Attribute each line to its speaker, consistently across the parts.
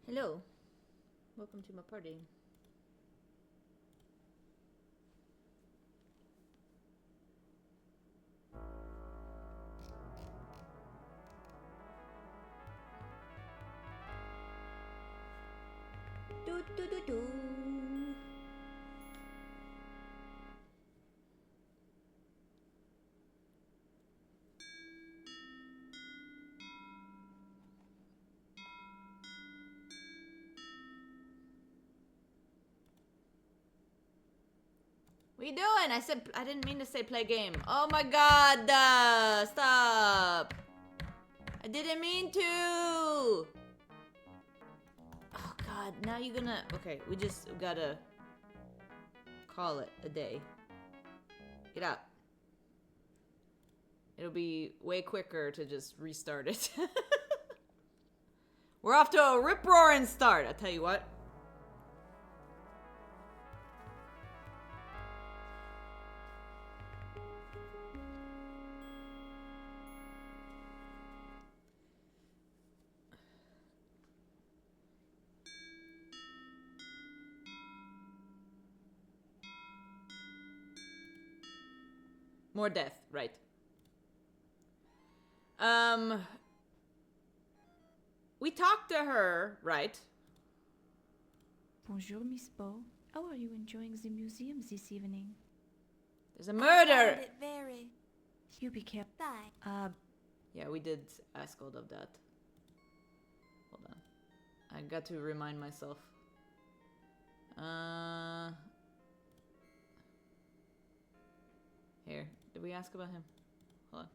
Speaker 1: Hello. Welcome to my party. Do do do do. What are you doing? I didn't mean to say play game. Oh my god, stop. I didn't mean to. Oh god, now you're gonna, okay, we just gotta call it a day. Get out. It'll be way quicker to just restart it. We're off to a rip-roaring start, I tell you what. More death, right. We talked to her, right?
Speaker 2: Bonjour, Miss Bo. How are you enjoying the museum this evening?
Speaker 1: There's a murder!
Speaker 3: I found it very
Speaker 2: You be careful.
Speaker 3: fine.
Speaker 1: Yeah, we did ask all of that. Hold on. I got to remind myself. Here. Did we ask about him? Hold on.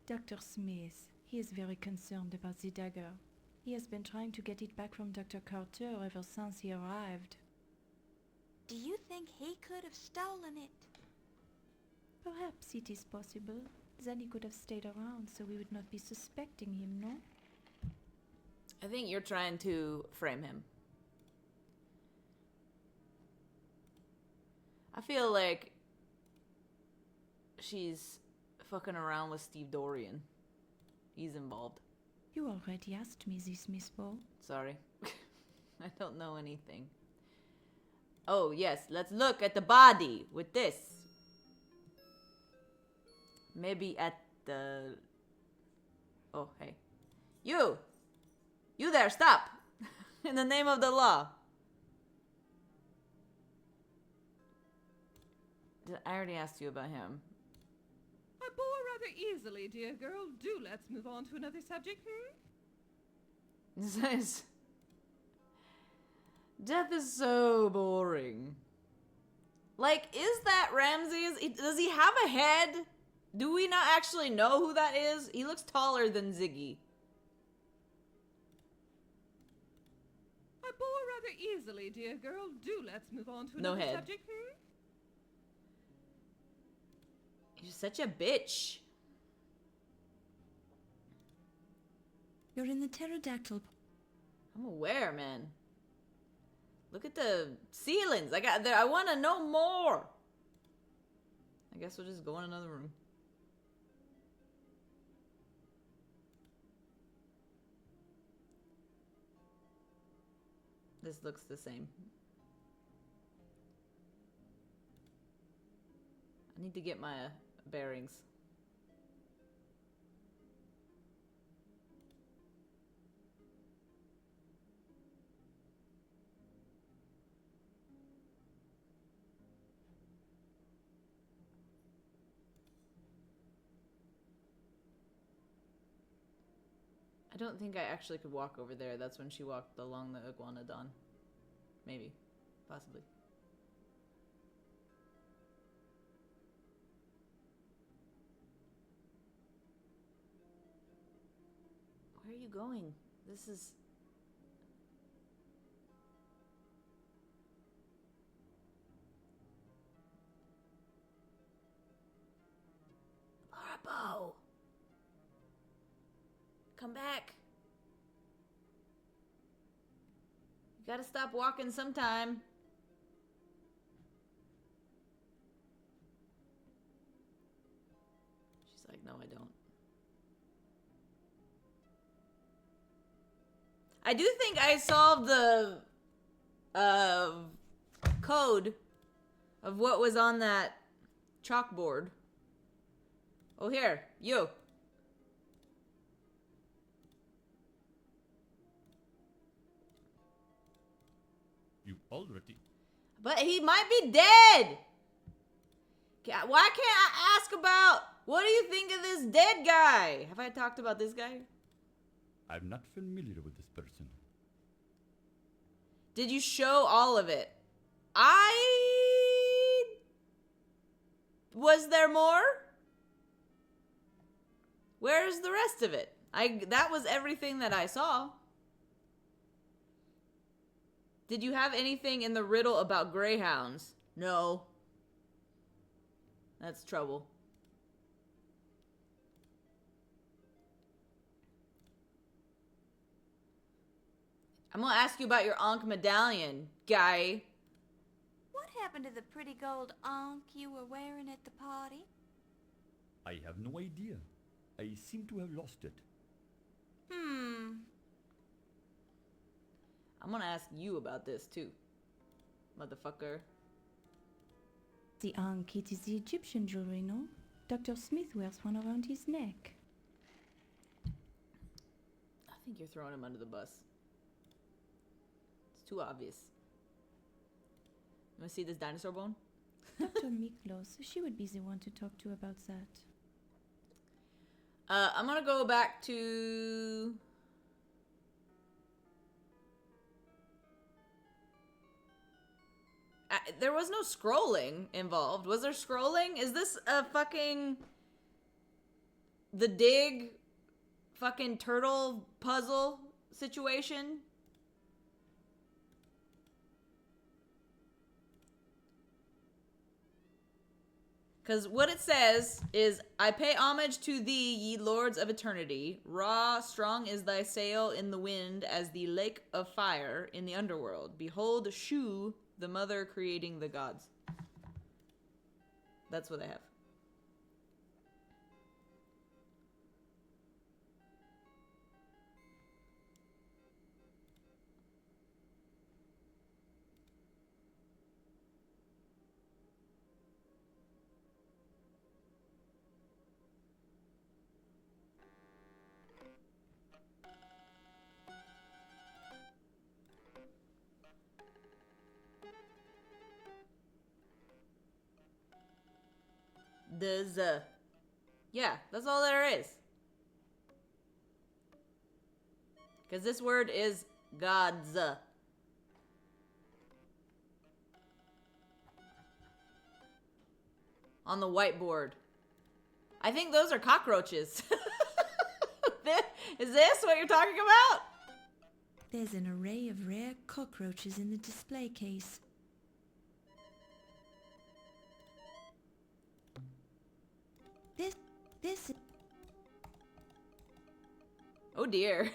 Speaker 2: Dr. Smith. He is very concerned about the dagger. He has been trying to get it back from Dr. Carter ever since he arrived.
Speaker 3: Do you think he could have stolen it?
Speaker 2: Perhaps it is possible. Then he could have stayed around so we would not be suspecting him, no?
Speaker 1: I think you're trying to frame him. I feel like she's fucking around with Steve Dorian. He's involved.
Speaker 2: You already asked me this, Miss Bo.
Speaker 1: Sorry. I don't know anything. Oh, yes. Let's look at the body with this. Maybe at the... Oh, hey. You! You there, stop! In the name of the law. I already asked you about him.
Speaker 4: I bore rather easily, dear girl. Do let's move on to another subject,
Speaker 1: Death is so boring. Like, is that Ramses? Does he have a head? Do we not actually know who that is? He looks taller than Ziggy.
Speaker 4: I bore rather easily, dear girl. Do let's move on to
Speaker 1: No
Speaker 4: another
Speaker 1: head.
Speaker 4: subject,
Speaker 1: You're such a bitch.
Speaker 2: You're in the pterodactyl.
Speaker 1: I'm aware, man. Look at the ceilings. I want to know more. I guess we'll just go in another room. This looks the same. I need to get my bearings. I don't think I actually could walk over there. That's when she walked along the iguanodon. Maybe. Possibly. Where are you going? This is... Laura Bow! Come back! You gotta stop walking sometime. She's like, no, I don't. I do think I solved the code of what was on that chalkboard. Oh, here, you.
Speaker 5: You already...
Speaker 1: But he might be dead. Why can't I ask about, what do you think of this dead guy? Have I talked about this guy?
Speaker 5: I'm not familiar with this person.
Speaker 1: Did you show all of it? Was there more? Where's the rest of it? That was everything that I saw. Did you have anything in the riddle about greyhounds? No. That's trouble. I'm gonna ask you about your Ankh medallion, guy.
Speaker 3: What happened to the pretty gold ankh you were wearing at the party?
Speaker 5: I have no idea. I seem to have lost it.
Speaker 1: I'm gonna ask you about this too, motherfucker.
Speaker 2: The ankh, it is the Egyptian jewelry, no? Dr. Smith wears one around his neck.
Speaker 1: I think you're throwing him under the bus. It's too obvious. You wanna see this dinosaur bone?
Speaker 2: Dr. Miklos, she would be the one to talk to about that.
Speaker 1: I'm gonna go back to... there was no scrolling involved. Was there scrolling? Is this a fucking... the dig fucking turtle puzzle situation? Because what it says is, I pay homage to thee, ye lords of eternity. Raw, strong is thy sail in the wind as the lake of fire in the underworld. Behold, Shu, the mother creating the gods. That's what I have. Yeah, that's all there is. Because this word is gods. On the whiteboard. I think those are cockroaches. Is this what you're talking about?
Speaker 2: There's an array of rare cockroaches in the display case. This...
Speaker 1: Oh dear.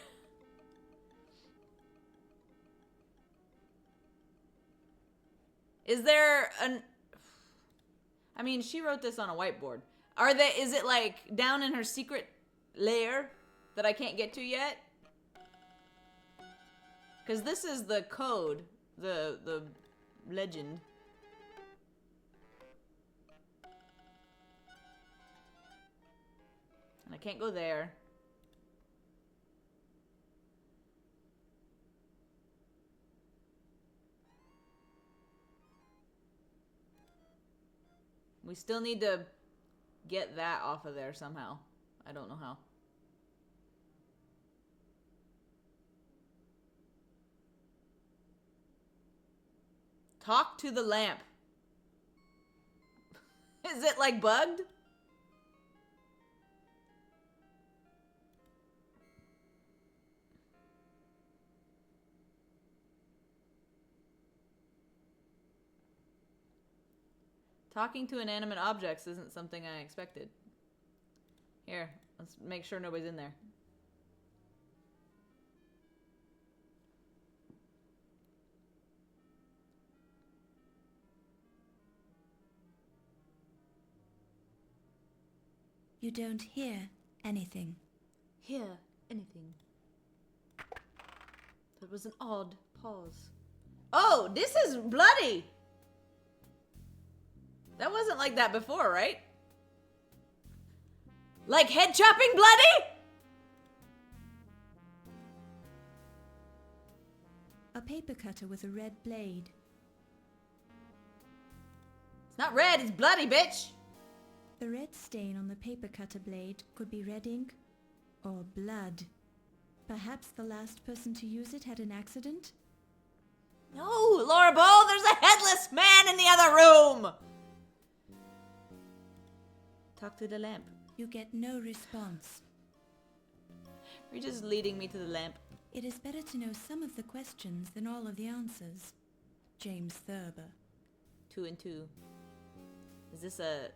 Speaker 1: Is there an... I mean, she wrote this on a whiteboard. Is it like down in her secret lair that I can't get to yet? Because this is the code, the legend. And I can't go there. We still need to get that off of there somehow. I don't know how. Talk to the lamp. Is it like bugged? Talking to inanimate objects isn't something I expected. Here, let's make sure nobody's in there.
Speaker 2: You don't hear anything.
Speaker 1: Hear anything. It was an odd pause. Oh, this is bloody! That wasn't like that before, right? Like head chopping bloody?
Speaker 2: A paper cutter with a red blade.
Speaker 1: It's not red, it's bloody, bitch!
Speaker 2: The red stain on the paper cutter blade could be red ink or blood. Perhaps the last person to use it had an accident?
Speaker 1: No, Laura Bow, there's a headless man in the other room! Talk to the lamp.
Speaker 2: You get no response.
Speaker 1: You're just leading me to the lamp.
Speaker 2: It is better to know some of the questions than all of the answers. James Thurber.
Speaker 1: 2 and 2. Is this a...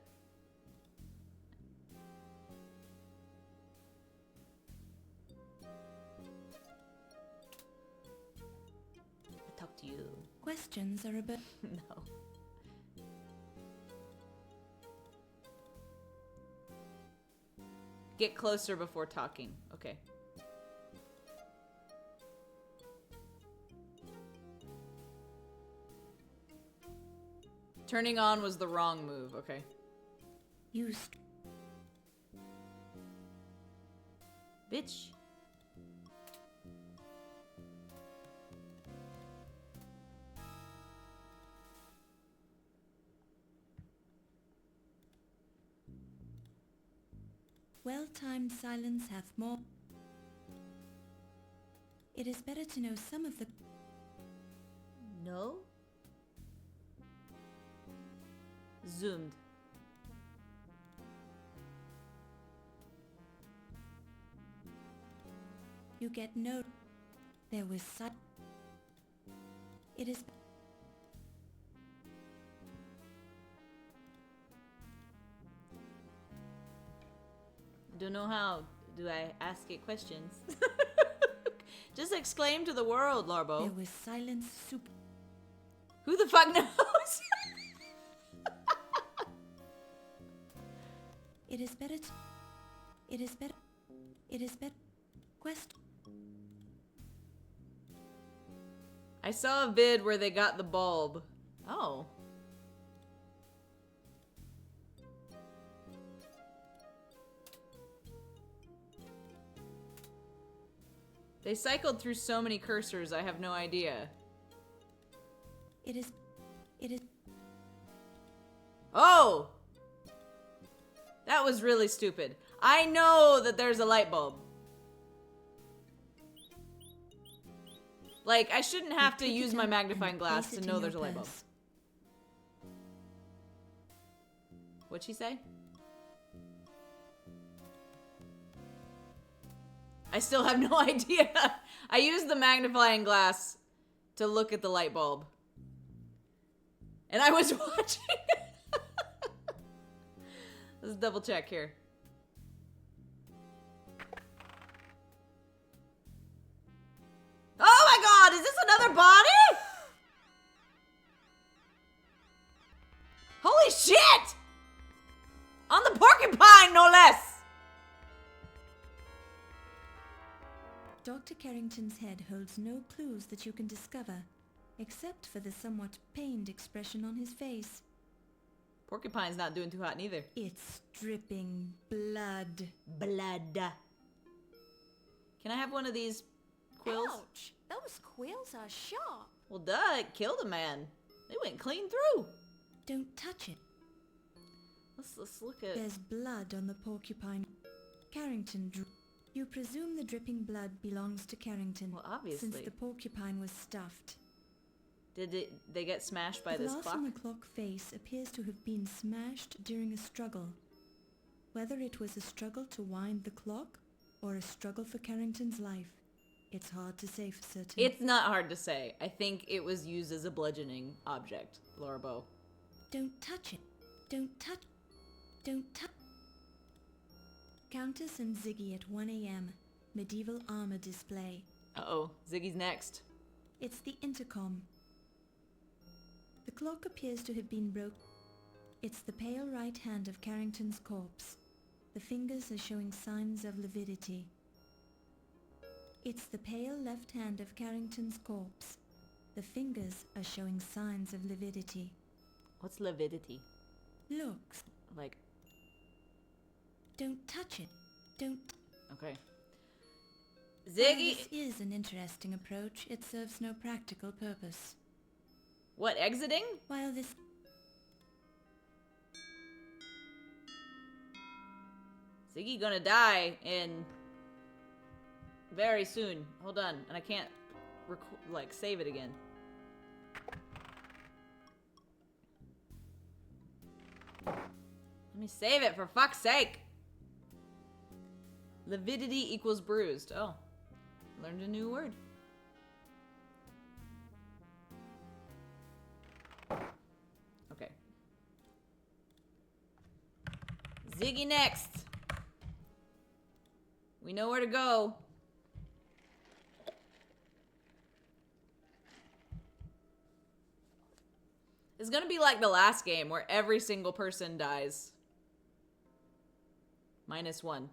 Speaker 1: I talk to you.
Speaker 2: Questions are about...
Speaker 1: No. Get closer before talking. Okay. Turning on was the wrong move. Okay.
Speaker 2: used.
Speaker 1: Bitch.
Speaker 2: Well-timed silence hath more. It is better to know some of the...
Speaker 1: No? Zoomed.
Speaker 2: You get no... There was such... It is...
Speaker 1: I don't know how do I ask it questions. Just exclaim to the world, Larbo.
Speaker 2: There was silence soup.
Speaker 1: Who the fuck knows?
Speaker 2: It is better to... It is better... It is better... Quest...
Speaker 1: I saw a vid where they got the bulb. Oh. They cycled through so many cursors, I have no idea.
Speaker 2: It is... It is...
Speaker 1: Oh! That was really stupid. I know that there's a light bulb. Like, I shouldn't have to use my magnifying glass to know there's a light bulb. What'd she say? I still have no idea. I used the magnifying glass to look at the light bulb. And I was watching. Let's double check here. Oh my god, is this another body? Holy shit! On the porcupine, no less!
Speaker 2: Dr. Carrington's head holds no clues that you can discover, except for the somewhat pained expression on his face.
Speaker 1: Porcupine's not doing too hot neither.
Speaker 2: It's dripping blood.
Speaker 1: Blood. Can I have one of these quills?
Speaker 3: Ouch! Those quills are sharp.
Speaker 1: Well, duh, it killed a man. They went clean through.
Speaker 2: Don't touch it.
Speaker 1: Let's look at...
Speaker 2: There's blood on the porcupine. Carrington drew... You presume the dripping blood belongs to Carrington.
Speaker 1: Well, obviously.
Speaker 2: Since the porcupine was stuffed.
Speaker 1: Did they get smashed by
Speaker 2: The
Speaker 1: this
Speaker 2: glass
Speaker 1: clock?
Speaker 2: on the clock face appears to have been smashed during a struggle. Whether it was a struggle to wind the clock, or a struggle for Carrington's life, it's hard to say for certain.
Speaker 1: It's not hard to say. I think it was used as a bludgeoning object, Laura Bow.
Speaker 2: Don't touch it. Don't touch... Don't touch... Countess and Ziggy at 1 a.m. Medieval armor display.
Speaker 1: Uh-oh, Ziggy's next.
Speaker 2: It's the intercom. The clock appears to have been broke. It's the pale right hand of Carrington's corpse. The fingers are showing signs of lividity. It's the pale left hand of Carrington's corpse. The fingers are showing signs of lividity.
Speaker 1: What's lividity?
Speaker 2: Look.
Speaker 1: Like,
Speaker 2: Don't touch it. Don't.
Speaker 1: okay.
Speaker 2: While
Speaker 1: Ziggy.
Speaker 2: this is an interesting approach, it serves no practical purpose.
Speaker 1: What, exiting?
Speaker 2: While this...
Speaker 1: Ziggy gonna die in very soon. Hold on, and I can't save it again. Let me save it for fuck's sake. Lividity equals bruised. Oh, learned a new word. Okay. Ziggy next. We know where to go. It's gonna be like the last game where every single person dies. -1.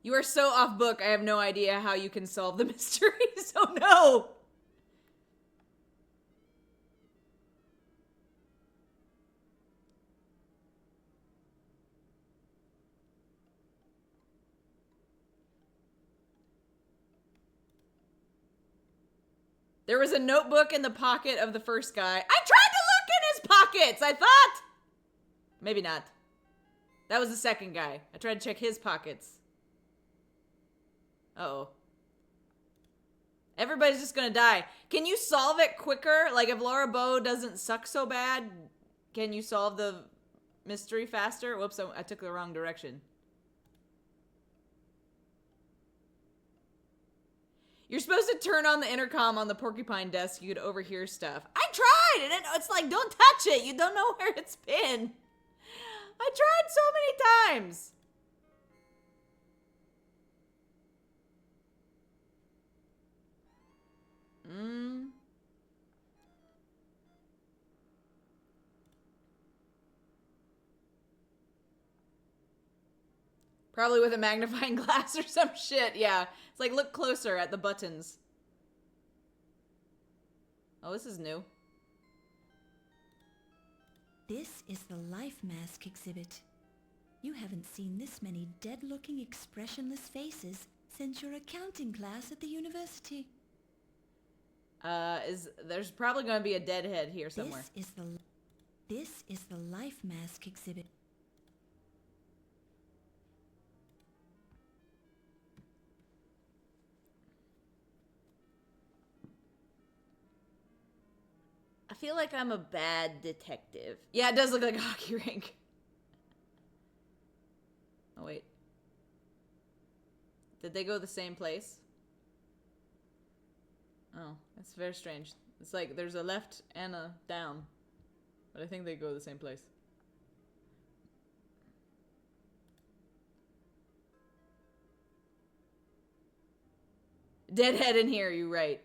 Speaker 1: You are so off book, I have no idea how you can solve the mysteries. Oh no! There was a notebook in the pocket of the first guy. I tried to look in his pockets, I thought! Maybe not. That was the second guy. I tried to check his pockets. Uh-oh. Everybody's just gonna die. Can you solve it quicker? Like, if Laura Bow doesn't suck so bad, can you solve the mystery faster? Whoops, I took the wrong direction. You're supposed to turn on the intercom on the porcupine desk. You could overhear stuff. I tried, and it's like, don't touch it. You don't know where it's been. I tried so many times. Probably with a magnifying glass or some shit, yeah. It's like, look closer at the buttons. Oh, this is new.
Speaker 2: This is the life mask exhibit. You haven't seen this many dead-looking, expressionless faces since your accounting class at the university.
Speaker 1: There's probably going to be a dead head here somewhere.
Speaker 2: This is the life mask exhibit.
Speaker 1: I feel like I'm a bad detective. Yeah, it does look like a hockey rink. Oh, wait. Did they go the same place? Oh, that's very strange. It's like there's a left and a down. But I think they go the same place. Deadhead in here, you're right.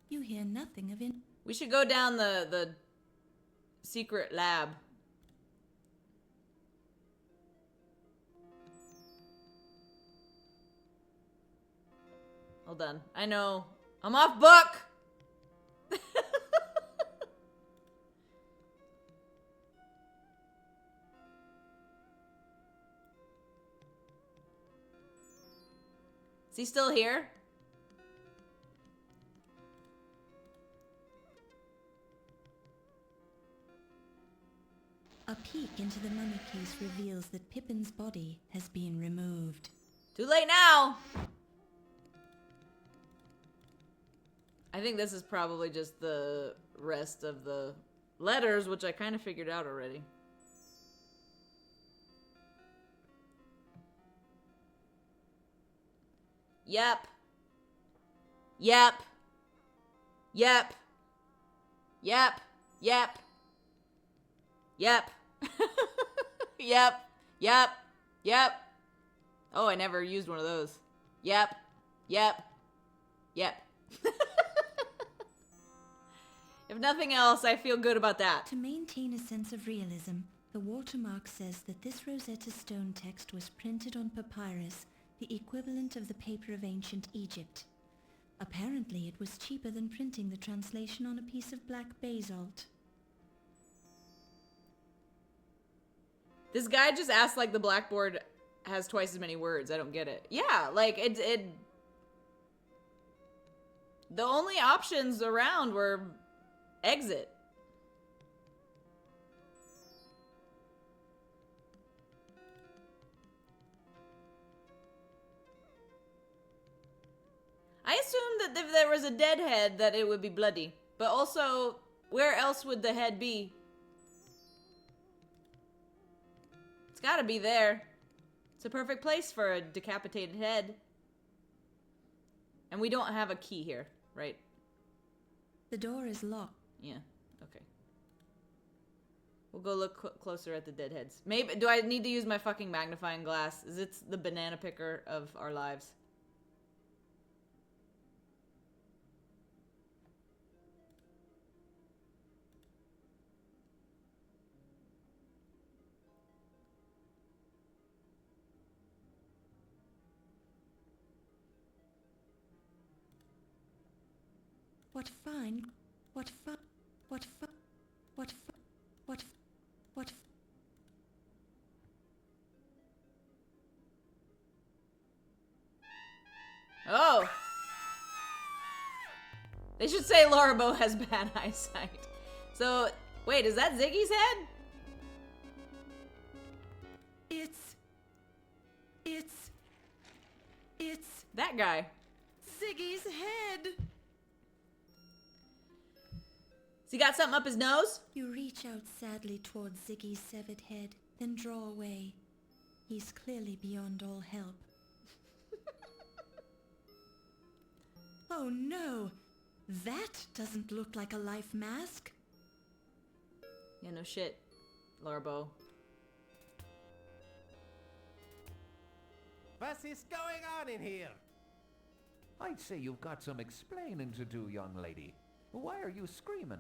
Speaker 2: You hear nothing of it.
Speaker 1: We should go down the secret lab. Hold on. I know. I'm off book! Is he still here?
Speaker 2: A peek into the mummy case reveals that Pippin's body has been removed.
Speaker 1: Too late now! I think this is probably just the rest of the letters, which I kind of figured out already. Yep. Yep. Yep. Yep. Yep. Yep. Yep. Yep. Yep. Oh, I never used one of those. Yep. Yep. Yep. If nothing else, I feel good about that.
Speaker 2: To maintain a sense of realism, the watermark says that this Rosetta Stone text was printed on papyrus, the equivalent of the paper of ancient Egypt. Apparently, it was cheaper than printing the translation on a piece of black basalt.
Speaker 1: This guy just asked like the blackboard has twice as many words. I don't get it. Yeah, like it the only options around were exit. I assumed that if there was a dead head that it would be bloody. But also, where else would the head be? It's gotta be there. It's a perfect place for a decapitated head. And we don't have a key here, right?
Speaker 2: The door is locked.
Speaker 1: Yeah, okay. We'll go look closer at the dead heads. Maybe, do I need to use my fucking magnifying glass? Is it the banana picker of our lives?
Speaker 2: What fine, what fu- what fu- what fu- what f- what f-
Speaker 1: Oh! They should say Laura Bow has bad eyesight. So, wait, is that Ziggy's head?
Speaker 2: It's
Speaker 1: That guy.
Speaker 2: Ziggy's head!
Speaker 1: Has he got something up his nose?
Speaker 2: You reach out sadly towards Ziggy's severed head, then draw away. He's clearly beyond all help. Oh no! That doesn't look like a life mask.
Speaker 1: Yeah, no shit, Laura Bow.
Speaker 6: What is going on in here?
Speaker 7: I'd say you've got some explaining to do, young lady. Why are you screaming?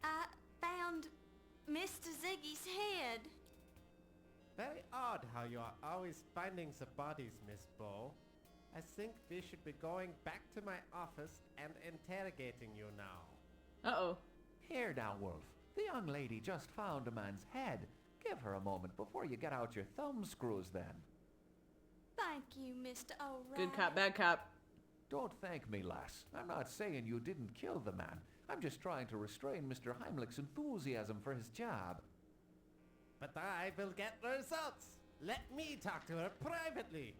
Speaker 3: I found Mr. Ziggy's head.
Speaker 6: Very odd how you are always finding the bodies, Miss Bow. I think we should be going back to my office and interrogating you now.
Speaker 1: Uh-oh.
Speaker 7: Here now, Wolf. The young lady just found a man's head. Give her a moment before you get out your thumb screws then.
Speaker 3: Thank you, Mr. O'Reilly.
Speaker 1: Good cop, bad cop.
Speaker 7: Don't thank me, lass. I'm not saying you didn't kill the man. I'm just trying to restrain Mr. Heimlich's enthusiasm for his job.
Speaker 6: But I will get results. Let me talk to her privately.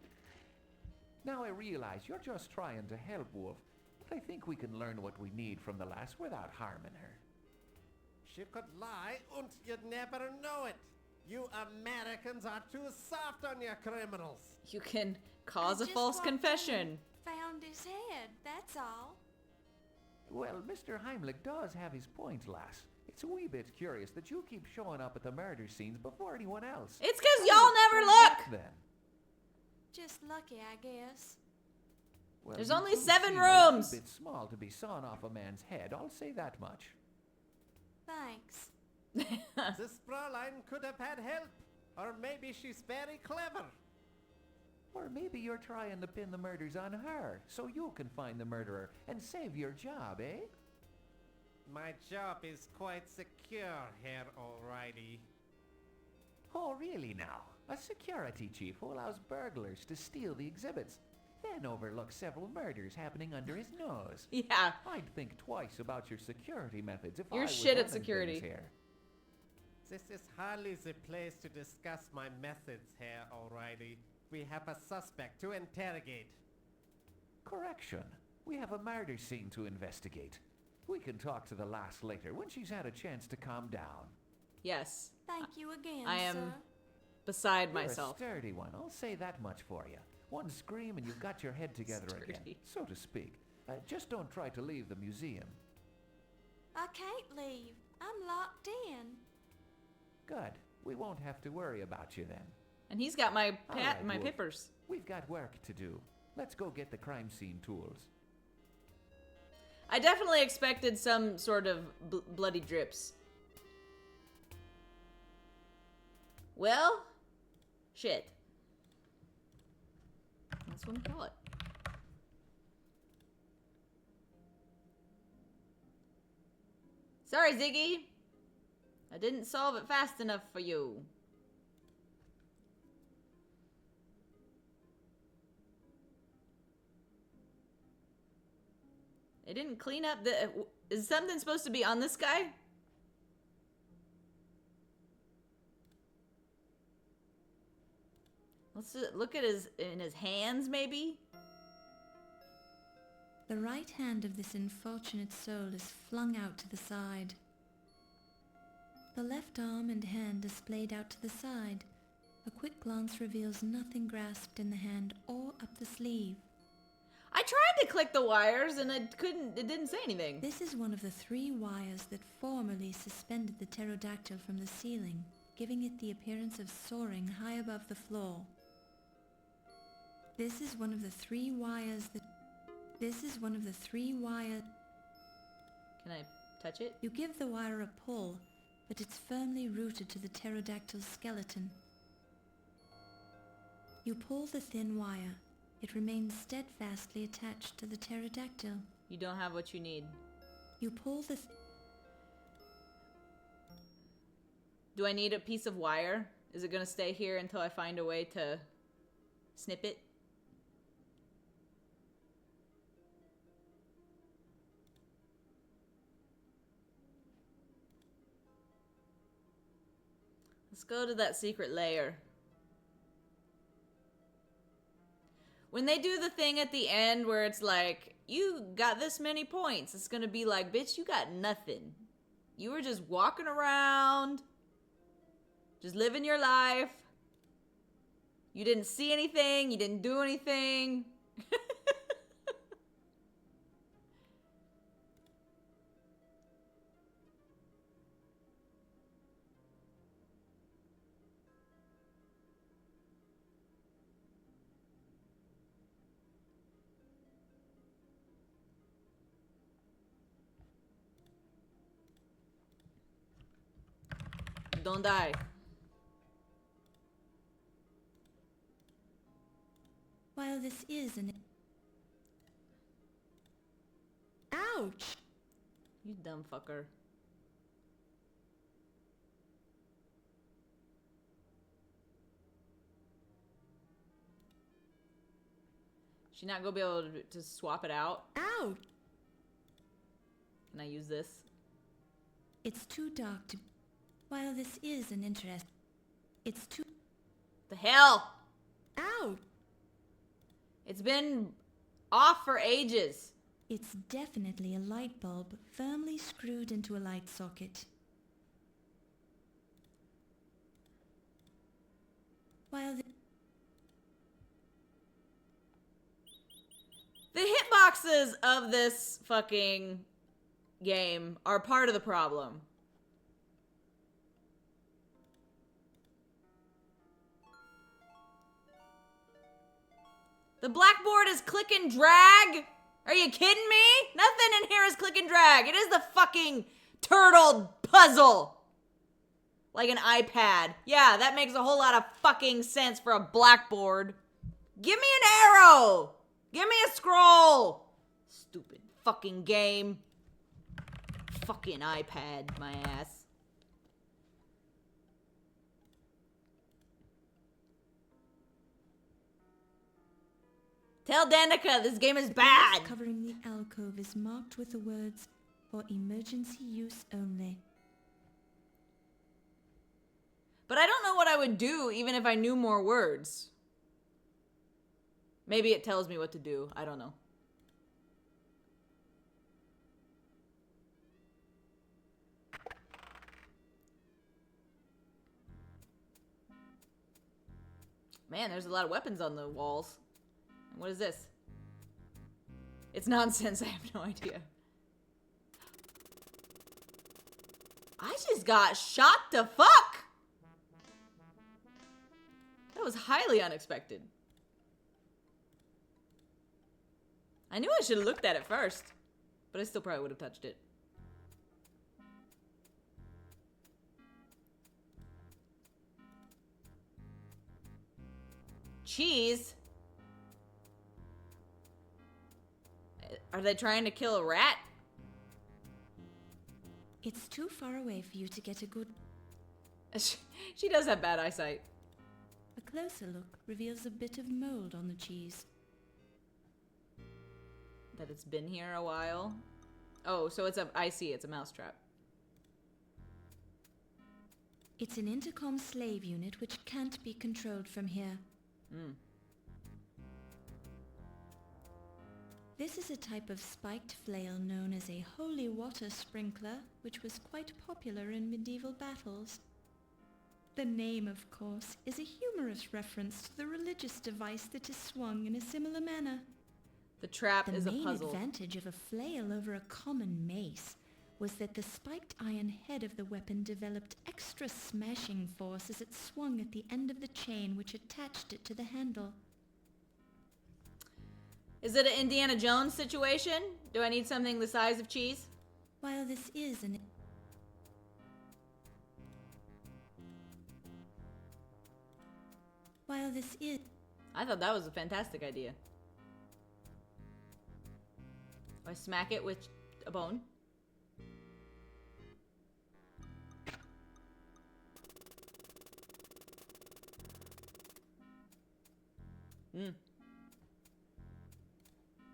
Speaker 7: Now I realize you're just trying to help, Wolf, but I think we can learn what we need from the lass without harming her.
Speaker 6: She could lie and you'd never know it. You Americans are too soft on your criminals.
Speaker 1: You can cause
Speaker 3: I
Speaker 1: a
Speaker 3: just
Speaker 1: false
Speaker 3: walked in
Speaker 1: confession.
Speaker 3: and found his head, that's all.
Speaker 7: Well, Mr. Heimlich does have his point, lass. It's a wee bit curious that you keep showing up at the murder scenes before anyone else.
Speaker 1: It's because y'all never look!
Speaker 7: Then.
Speaker 3: Just lucky, I guess.
Speaker 7: Well,
Speaker 1: There's
Speaker 7: you
Speaker 1: only
Speaker 7: do
Speaker 1: 7
Speaker 7: seem
Speaker 1: rooms.
Speaker 7: A bit small to be sawing off a man's head, I'll say that much.
Speaker 3: Thanks.
Speaker 6: This Fräulein could have had help. Or maybe she's very clever.
Speaker 7: Or maybe you're trying to pin the murders on her, so you can find the murderer and save your job, eh?
Speaker 6: My job is quite secure, Herr O'Reilly.
Speaker 7: Oh, really now? A security chief who allows burglars to steal the exhibits, then overlooks several murders happening under his nose.
Speaker 1: Yeah.
Speaker 7: I'd think twice about your security methods if I
Speaker 1: You're
Speaker 7: was
Speaker 1: shit at
Speaker 7: running
Speaker 1: security.
Speaker 7: things here.
Speaker 6: This is hardly the place to discuss my methods, Herr O'Reilly. We have a suspect to interrogate.
Speaker 7: Correction. We have a murder scene to investigate. We can talk to the lass later when she's had a chance to calm down.
Speaker 1: Yes.
Speaker 3: Thank you again,
Speaker 1: I am
Speaker 3: sir.
Speaker 1: beside
Speaker 7: You're
Speaker 1: myself.
Speaker 7: a sturdy one, I'll say that much for you. One scream and you've got your head together again,
Speaker 1: Sturdy.
Speaker 7: so to speak. Just don't try to leave the museum.
Speaker 3: I can't leave. I'm locked in.
Speaker 7: Good. We won't have to worry about you then.
Speaker 1: And he's got my
Speaker 7: Alright,
Speaker 1: my
Speaker 7: Wolf.
Speaker 1: papers.
Speaker 7: We've got work to do. Let's go get the crime scene tools.
Speaker 1: I definitely expected some sort of bloody drips. Well, shit. That's what I call it. Sorry, Ziggy. I didn't solve it fast enough for you. They didn't clean up the... Is something supposed to be on this guy? Let's look at in his hands, maybe?
Speaker 2: The right hand of this unfortunate soul is flung out to the side. The left arm and hand displayed out to the side. A quick glance reveals nothing grasped in the hand or up the sleeve.
Speaker 1: I tried to click the wires and it didn't say anything.
Speaker 2: This is one of the 3 wires that formerly suspended the pterodactyl from the ceiling, giving it the appearance of soaring high above the floor. This is one of the 3 wires that...
Speaker 1: Can I touch it?
Speaker 2: You give the wire a pull, but it's firmly rooted to the pterodactyl's skeleton. You pull the thin wire. It remains steadfastly attached to the pterodactyl.
Speaker 1: You don't have what you need.
Speaker 2: You pull the...
Speaker 1: Do I need a piece of wire? Is it gonna stay here until I find a way to snip it? Let's go to that secret layer. When they do the thing at the end where it's like, you got this many points, it's gonna be like, bitch, you got nothing. You were just walking around, just living your life. You didn't see anything, you didn't do anything. Don't die.
Speaker 2: While this is an... Ouch!
Speaker 1: You dumb fucker. She not gonna be able to swap it out?
Speaker 2: Ouch!
Speaker 1: Can I use this?
Speaker 2: It's too dark to... While this is an interest... It's too...
Speaker 1: The hell?
Speaker 2: Ouch!
Speaker 1: It's been off for ages.
Speaker 2: It's definitely a light bulb firmly screwed into a light socket. While
Speaker 1: The hitboxes of this fucking game are part of the problem. The blackboard is click and drag? Are you kidding me? Nothing in here is click and drag. It is the fucking turtle puzzle. Like an iPad. Yeah, that makes a whole lot of fucking sense for a blackboard. Give me an arrow. Give me a scroll. Stupid fucking game. Fucking iPad, my ass. Tell Danica this game is bad.
Speaker 2: covering the alcove is marked with the words, "For emergency use only."
Speaker 1: But I don't know what I would do even if I knew more words. Maybe it tells me what to do. I don't know. Man, there's a lot of weapons on the walls. And what is this? It's nonsense. I have no idea. I just got shot to fuck. The That was highly unexpected. I knew I should have looked at it first, but I still probably would have touched it. Cheese? Are they trying to kill a rat?
Speaker 2: It's too far away for you to get a good...
Speaker 1: She does have bad eyesight.
Speaker 2: A closer look reveals a bit of mold on the cheese.
Speaker 1: That it's been here a while. Oh, so it's a... I see, it's a mousetrap.
Speaker 2: It's an intercom slave unit which can't be controlled from here. This is a type of spiked flail known as a holy water sprinkler, which was quite popular in medieval battles. The name, of course, is a humorous reference to the religious device that is swung in a similar manner.
Speaker 1: The trap is a
Speaker 2: The main
Speaker 1: puzzle.
Speaker 2: advantage of a flail over a common mace was that the spiked iron head of the weapon developed extra smashing force as it swung at the end of the chain which attached it to the handle.
Speaker 1: Is it an Indiana Jones situation? Do I need something the size of cheese?
Speaker 2: While this is an... While this is...
Speaker 1: I thought that was a fantastic idea. Do I smack it with a bone?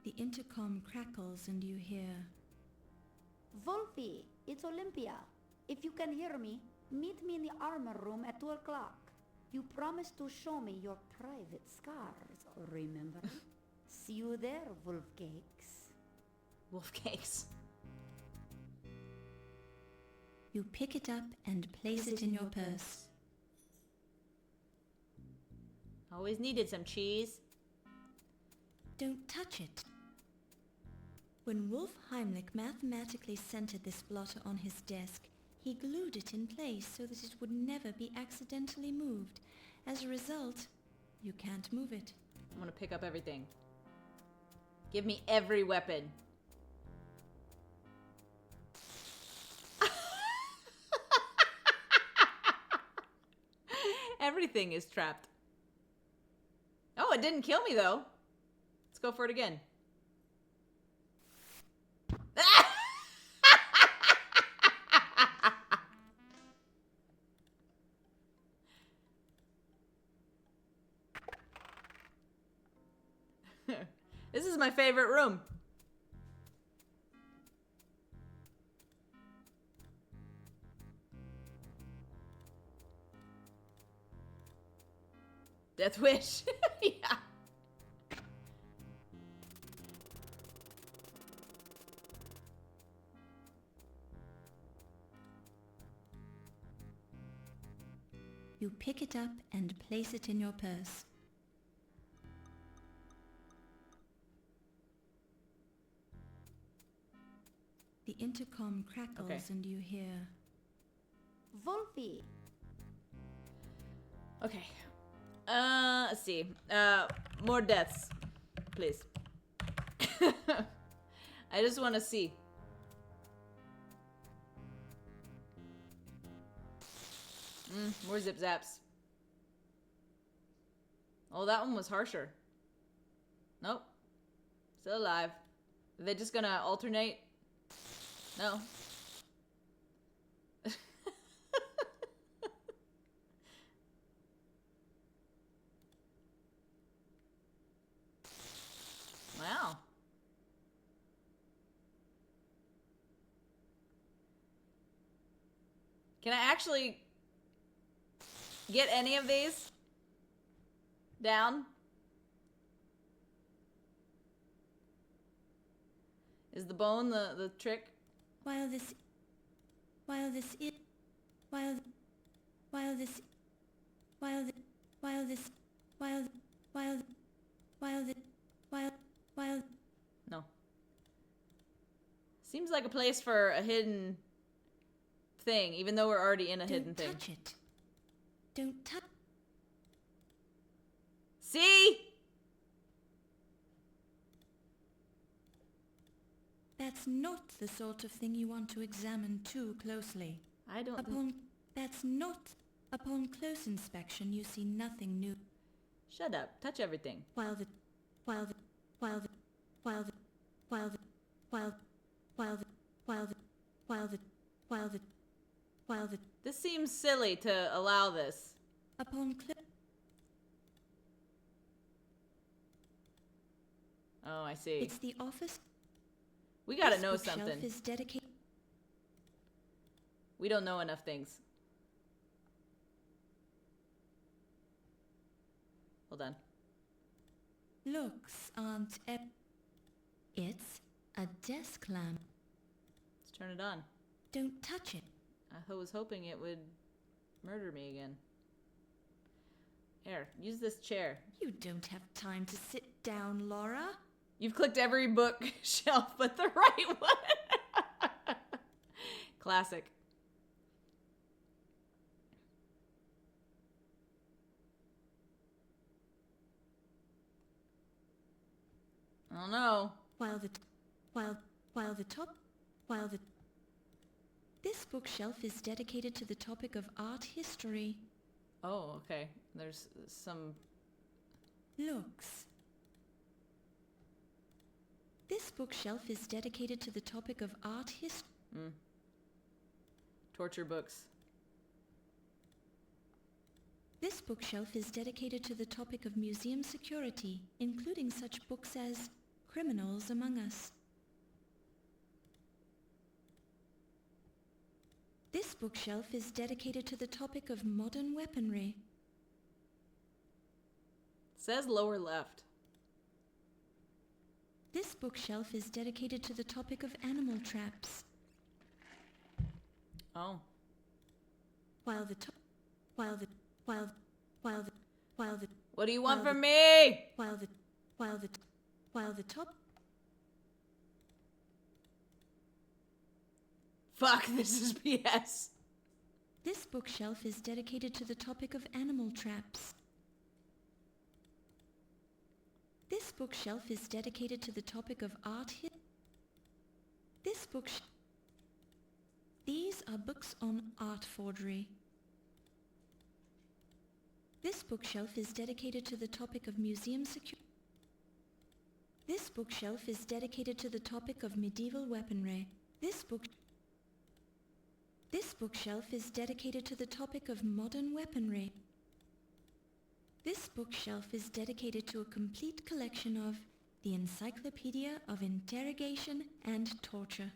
Speaker 2: The intercom crackles and you hear...
Speaker 8: Wolfie, it's Olympia. If you can hear me, meet me in the armor room at 2 o'clock. You promised to show me your private scars, remember? See you there, Wolfcakes.
Speaker 1: Wolf cakes.
Speaker 2: You pick it up and place it in your purse.
Speaker 1: Always needed some cheese.
Speaker 2: Don't touch it. When Wolf Heimlich mathematically centered this blotter on his desk, he glued it in place so that it would never be accidentally moved. As a result, you can't move it.
Speaker 1: I'm gonna pick up everything. Give me every weapon. Everything is trapped. Oh, it didn't kill me though. Let's go for it again. This is my favorite room. Death wish. Yeah.
Speaker 2: You pick it up and place it in your purse. The intercom crackles
Speaker 1: Okay.
Speaker 2: and you hear...
Speaker 8: Wolfie,
Speaker 1: Okay. Let's see. More deaths, please. I just want to see. More zip zaps. Oh, that one was harsher. Nope. Still alive. Are they just gonna alternate? No. Wow. Can I actually get any of these down? Is the bone the trick?
Speaker 2: While this is... While this... While this... While this... While
Speaker 1: No. Seems like a place for a hidden thing, even though we're already in a hidden
Speaker 2: Don't
Speaker 1: thing.
Speaker 2: touch it. Don't touch...
Speaker 1: See?
Speaker 2: That's not the sort of thing you want to examine too closely.
Speaker 1: I don't...
Speaker 2: Upon close inspection, you see nothing new.
Speaker 1: Shut up. Touch everything.
Speaker 2: While the
Speaker 1: This seems silly to allow this.
Speaker 2: upon clo-
Speaker 1: Oh, I see.
Speaker 2: It's the office.
Speaker 1: We gotta
Speaker 2: This
Speaker 1: know
Speaker 2: bookshelf
Speaker 1: something.
Speaker 2: is dedicated.
Speaker 1: We don't know enough things. Hold on.
Speaker 2: Looks aren't It's a desk lamp.
Speaker 1: Let's turn it on.
Speaker 2: Don't touch it.
Speaker 1: I was hoping it would murder me again. Here, use this chair.
Speaker 2: You don't have time to sit down, Laura.
Speaker 1: You've clicked every bookshelf but the right one. Classic. I don't know.
Speaker 2: This bookshelf is dedicated to the topic of art history.
Speaker 1: Oh, okay. There's some...
Speaker 2: Looks. This bookshelf is dedicated to the topic of art history.
Speaker 1: torture books.
Speaker 2: This bookshelf is dedicated to the topic of museum security, including such books as Criminals Among Us. This bookshelf is dedicated to the topic of modern weaponry.
Speaker 1: Says lower left.
Speaker 2: This bookshelf is dedicated to the topic of animal traps.
Speaker 1: Oh. What do you want from me?
Speaker 2: While the top
Speaker 1: Fuck, this is BS.
Speaker 2: This bookshelf is dedicated to the topic of animal traps. This bookshelf is dedicated to the topic of art. These are books on art forgery. This bookshelf is dedicated to the topic of museum security. This bookshelf is dedicated to the topic of medieval weaponry. This bookshelf is dedicated to the topic of modern weaponry. This bookshelf is dedicated to a complete collection of the Encyclopedia of Interrogation and Torture.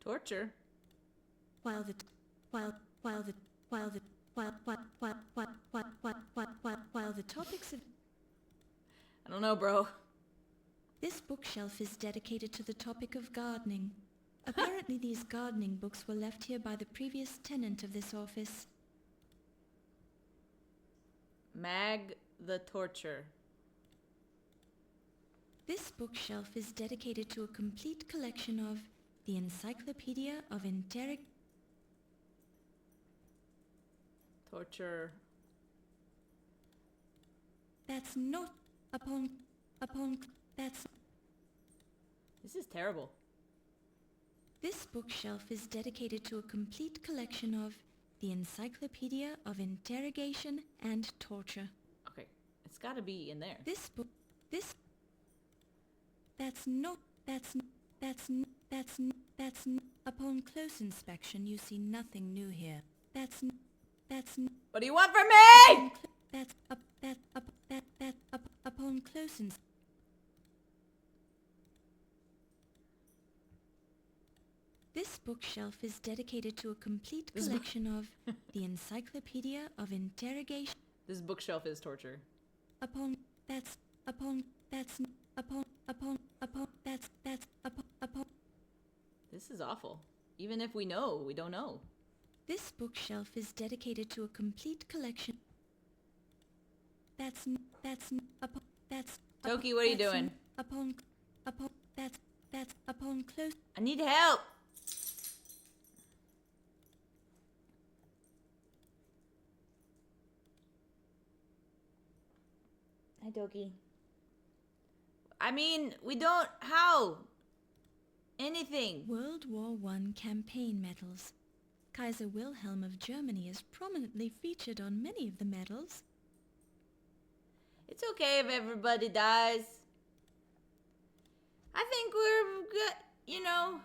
Speaker 1: Torture?
Speaker 2: While the topics of
Speaker 1: I don't know, bro.
Speaker 2: this bookshelf is dedicated to the topic of gardening. Apparently these gardening books were left here by the previous tenant of this office.
Speaker 1: Mag the Torture.
Speaker 2: This bookshelf is dedicated to a complete collection of the Encyclopedia of
Speaker 1: Torture.
Speaker 2: That's not that's
Speaker 1: This is terrible.
Speaker 2: This bookshelf is dedicated to a complete collection of the Encyclopedia of Interrogation and Torture.
Speaker 1: Okay, it's gotta be in there.
Speaker 2: Upon close inspection you see nothing new here.
Speaker 1: What do you want from me?
Speaker 2: Upon close inspection. This bookshelf is dedicated to a complete collection of the Encyclopedia of Interrogation.
Speaker 1: This bookshelf is torture. This is awful. Even if we know, we don't know.
Speaker 2: This bookshelf is dedicated to a complete collection.
Speaker 1: Toki, what are you doing?
Speaker 2: Upon close.
Speaker 1: I need help. Hi, Doki. I mean, we don't... How? Anything.
Speaker 2: World War I campaign medals. Kaiser Wilhelm of Germany is prominently featured on many of the medals.
Speaker 1: It's okay if everybody dies. I think we're good, you know.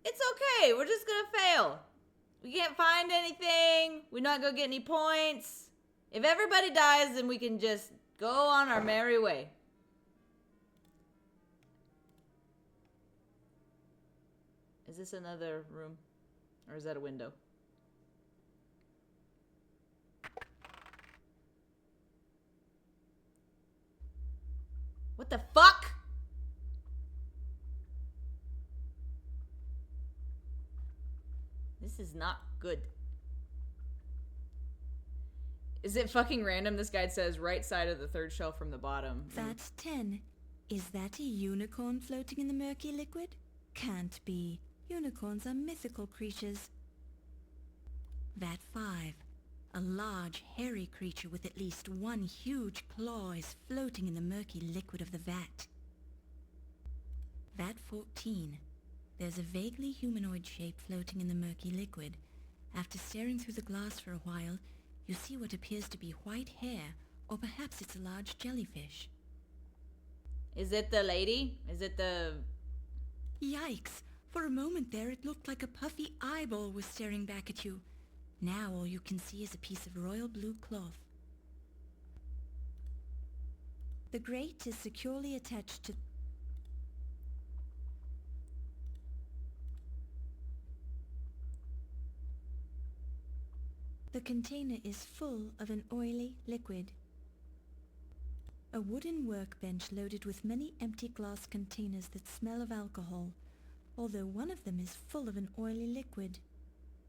Speaker 1: It's okay. We're just gonna fail. We can't find anything. We're not gonna get any points. If everybody dies, then we can just go on our merry way. Is this another room? Or is that a window? What the fuck? This is not good. Is it fucking random? This guide says right side of the third shelf from the bottom.
Speaker 2: VAT 10. Is that a unicorn floating in the murky liquid? Can't be. Unicorns are mythical creatures. VAT 5. A large, hairy creature with at least one huge claw is floating in the murky liquid of the vat. VAT 14. There's a vaguely humanoid shape floating in the murky liquid. After staring through the glass for a while, you see what appears to be white hair, or perhaps it's a large jellyfish.
Speaker 1: Is it the lady? Is it the...
Speaker 2: Yikes! For a moment there, it looked like a puffy eyeball was staring back at you. Now all you can see is a piece of royal blue cloth. The grate is securely attached to... The container is full of an oily liquid. A wooden workbench loaded with many empty glass containers that smell of alcohol, although one of them is full of an oily liquid.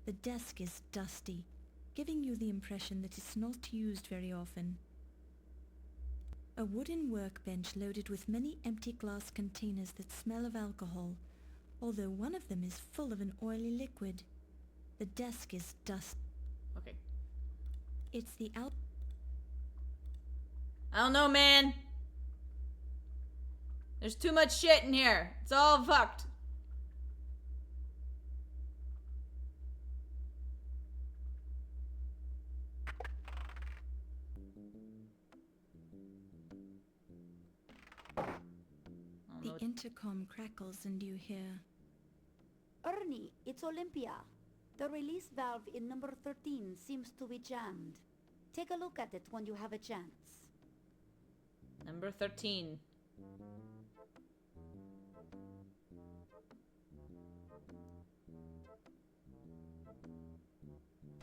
Speaker 2: The desk is dusty, giving you the impression that it's not used very often. A wooden workbench loaded with many empty glass containers that smell of alcohol, although one of them is full of an oily liquid. The desk is dusty.
Speaker 1: Okay.
Speaker 2: It's the
Speaker 1: I don't know, man. There's too much shit in here. It's all fucked.
Speaker 2: The intercom crackles and you hear...
Speaker 8: Ernie, it's Olympia. The release valve in number 13 seems to be jammed. Take a look at it when you have a chance.
Speaker 1: Number 13.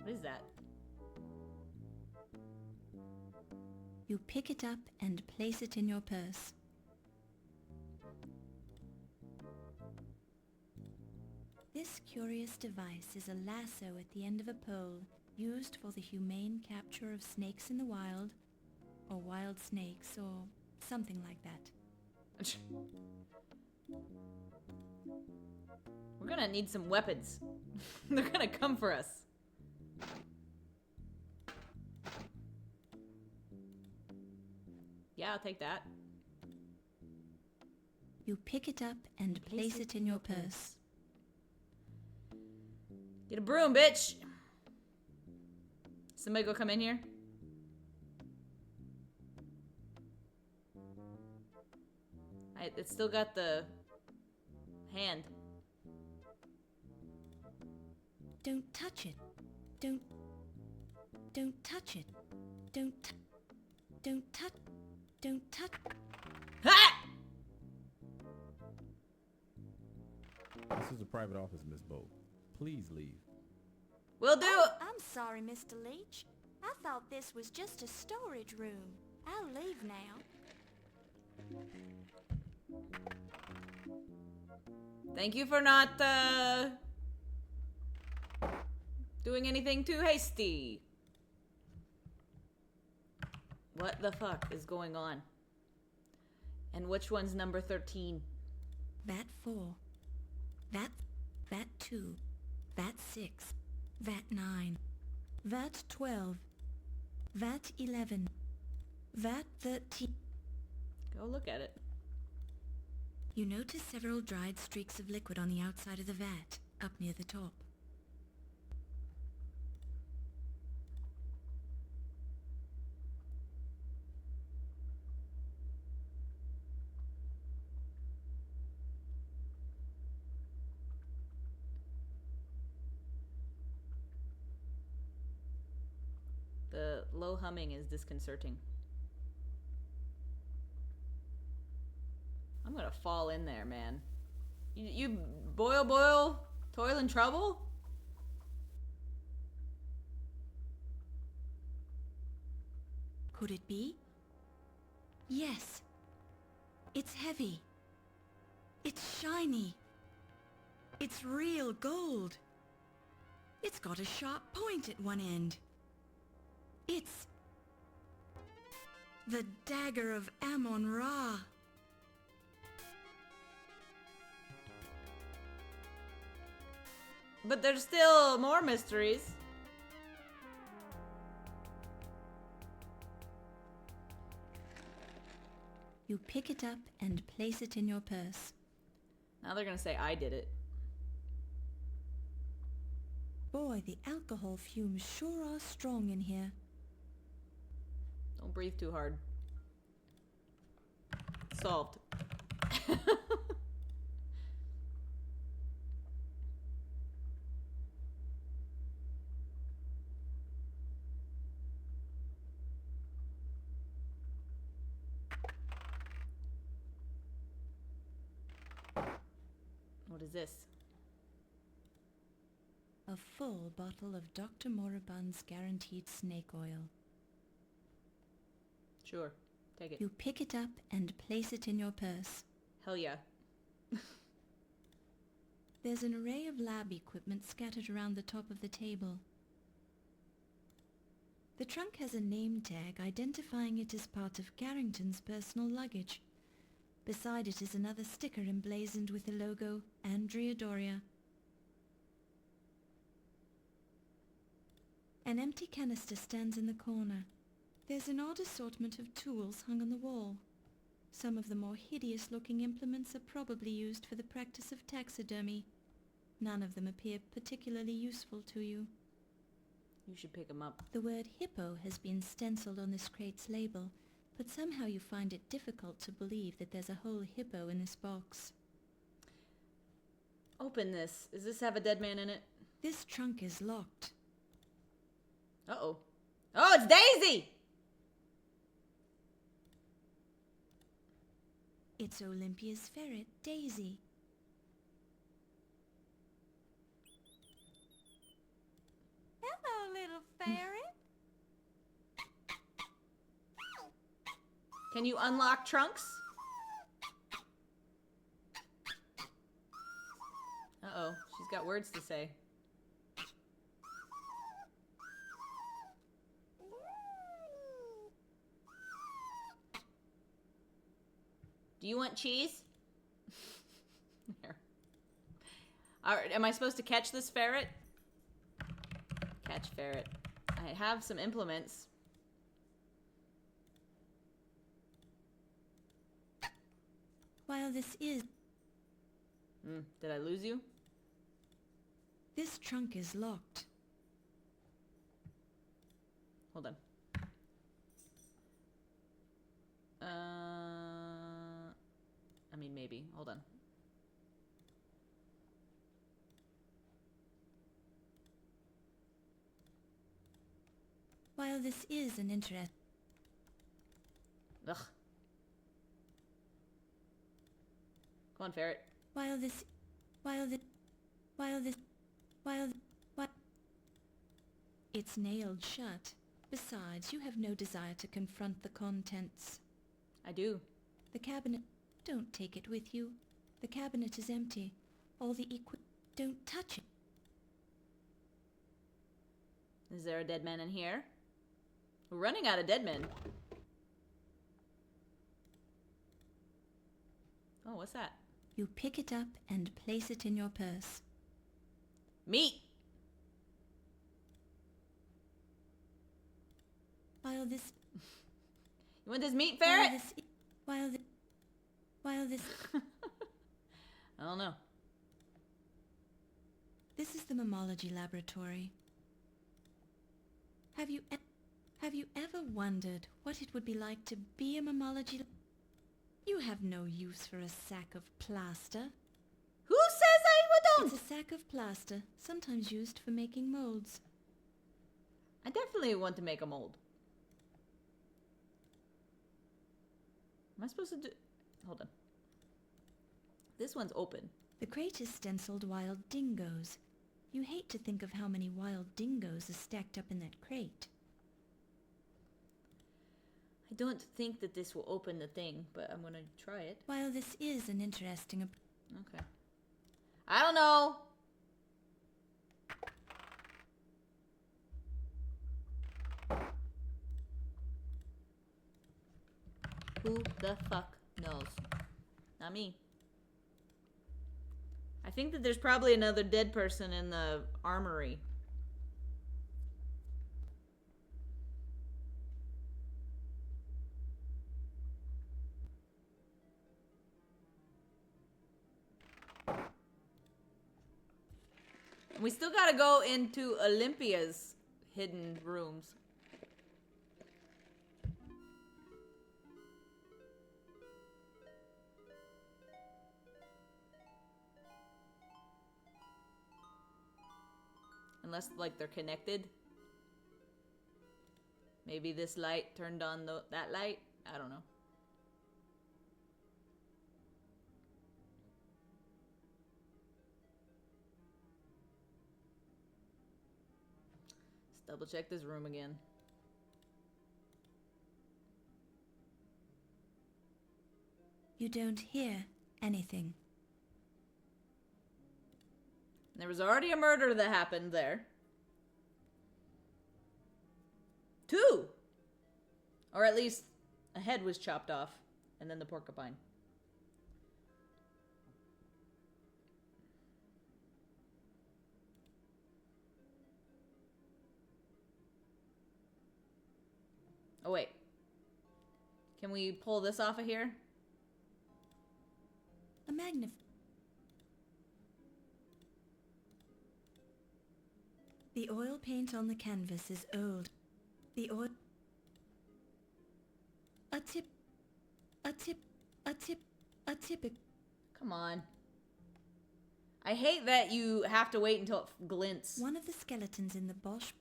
Speaker 1: What is that?
Speaker 2: You pick it up and place it in your purse. This curious device is a lasso at the end of a pole used for the humane capture of snakes in the wild, or wild snakes, or something like that.
Speaker 1: We're gonna need some weapons. They're gonna come for us. Yeah, I'll take that.
Speaker 2: You pick it up and place it in your purse.
Speaker 1: Get a broom, bitch! Somebody go come in here. It's still got the hand.
Speaker 2: Don't touch it. Don't touch it. Don't touch.
Speaker 1: Ha!
Speaker 9: This is a private office, Miss Bow. Please leave.
Speaker 1: Will do.
Speaker 3: I'm sorry, Mr. Leach. I thought this was just a storage room. I'll leave now.
Speaker 1: Thank you for not doing anything too hasty. What the fuck is going on? And which one's number 13?
Speaker 2: VAT 4. VAT 2. VAT 6. VAT 9. VAT 12. VAT 11. VAT 13.
Speaker 1: Go look at it.
Speaker 2: You notice several dried streaks of liquid on the outside of the vat, up near the top.
Speaker 1: The low humming is disconcerting. I'm gonna fall in there, man. You boil, toil and trouble?
Speaker 2: Could it be? Yes. It's heavy. It's shiny. It's real gold. It's got a sharp point at one end. It's the Dagger of Amon Ra.
Speaker 1: But there's still more mysteries.
Speaker 2: You pick it up and place it in your purse.
Speaker 1: Now they're gonna say I did it.
Speaker 2: Boy, the alcohol fumes sure are strong in here.
Speaker 1: Don't breathe too hard. Solved. What is this?
Speaker 2: A full bottle of Dr. Moribund's guaranteed snake oil.
Speaker 1: Sure. Take it.
Speaker 2: You pick it up and place it in your purse.
Speaker 1: Hell yeah.
Speaker 2: There's an array of lab equipment scattered around the top of the table. The trunk has a name tag identifying it as part of Carrington's personal luggage. Beside it is another sticker emblazoned with the logo Andrea Doria. An empty canister stands in the corner. There's an odd assortment of tools hung on the wall. Some of the more hideous-looking implements are probably used for the practice of taxidermy. None of them appear particularly useful to you.
Speaker 1: You should pick them up.
Speaker 2: The word hippo has been stenciled on this crate's label, but somehow you find it difficult to believe that there's a whole hippo in this box.
Speaker 1: Open this. Does this have a dead man in it?
Speaker 2: This trunk is locked.
Speaker 1: Uh-oh. Oh, it's Daisy!
Speaker 2: It's Olympia's ferret, Daisy.
Speaker 3: Hello, little ferret.
Speaker 1: Can you unlock trunks? Uh-oh. She's got words to say. Do you want cheese? There. Alright, am I supposed to catch this ferret? Catch ferret. I have some implements.
Speaker 2: While this is...
Speaker 1: Did I lose you?
Speaker 2: This trunk is locked.
Speaker 1: Hold on. I mean, maybe. Hold on.
Speaker 2: While this is an interest...
Speaker 1: Ugh. Come on, ferret.
Speaker 2: While this... It's nailed shut. Besides, you have no desire to confront the contents.
Speaker 1: I do.
Speaker 2: The cabinet... Don't take it with you. The cabinet is empty. All the Don't touch it.
Speaker 1: Is there a dead man in here? We're running out of dead men. Oh, what's that?
Speaker 2: You pick it up and place it in your purse.
Speaker 1: Meat!
Speaker 2: While this
Speaker 1: You want this meat
Speaker 2: while
Speaker 1: ferret?
Speaker 2: this while this while this
Speaker 1: I don't know.
Speaker 2: This is the mammalogy laboratory. Have you ever wondered what it would be like to be a mammalogy? You have no use for a sack of plaster.
Speaker 1: Who says I don't?
Speaker 2: It's a sack of plaster, sometimes used for making molds.
Speaker 1: I definitely want to make a mold. Am I supposed to do... Hold on. This one's open.
Speaker 2: The crate is stenciled wild dingoes. You hate to think of how many wild dingoes are stacked up in that crate.
Speaker 1: I don't think that this will open the thing, but I'm gonna try it.
Speaker 2: While this is an interesting...
Speaker 1: Okay. I don't know. Who the fuck knows? Not me. I think that there's probably another dead person in the armory. We still gotta go into Olympia's hidden rooms. Unless, like, they're connected. Maybe this light turned on that light? I don't know. Let's double check this room again.
Speaker 2: You don't hear anything.
Speaker 1: There was already a murder that happened there. 2! Or at least a head was chopped off, and then the porcupine. Oh wait. Can we pull this off of here?
Speaker 2: A The oil paint on the canvas is old. The oil... A typic...
Speaker 1: Come on. I hate that you have to wait until it glints.
Speaker 2: One of the skeletons in the Bosch...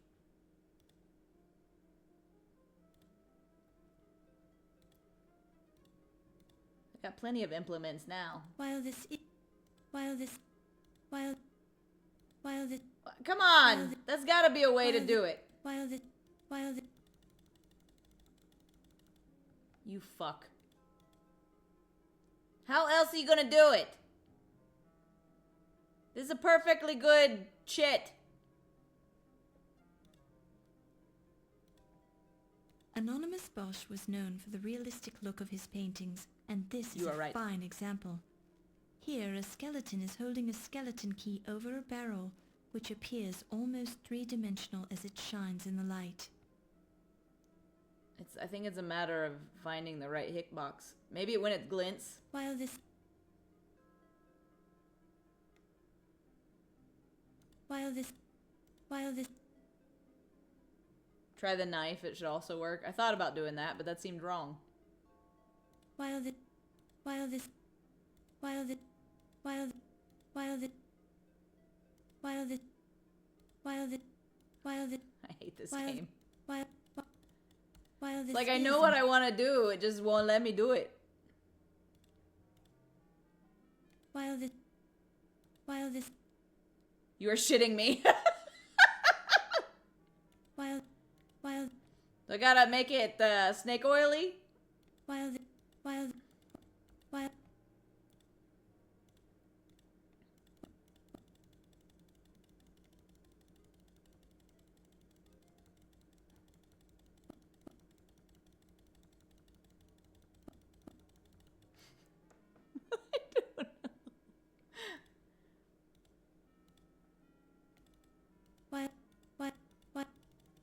Speaker 1: I got plenty of implements now. Come on! That's gotta be a way to do it. You fuck. How else are you gonna do it? This is a perfectly good shit.
Speaker 2: Anonymous Bosch was known for the realistic look of his paintings, and this is a fine example. Here, a skeleton is holding a skeleton key over a barrel, which appears almost three-dimensional as it shines in the light.
Speaker 1: I think it's a matter of finding the right hitbox. Maybe when it glints. Try the knife, it should also work. I thought about doing that, but that seemed wrong. I hate this game. Like, I know what I want to do, it just won't let me do it. You are shitting me. I gotta make it snake oily.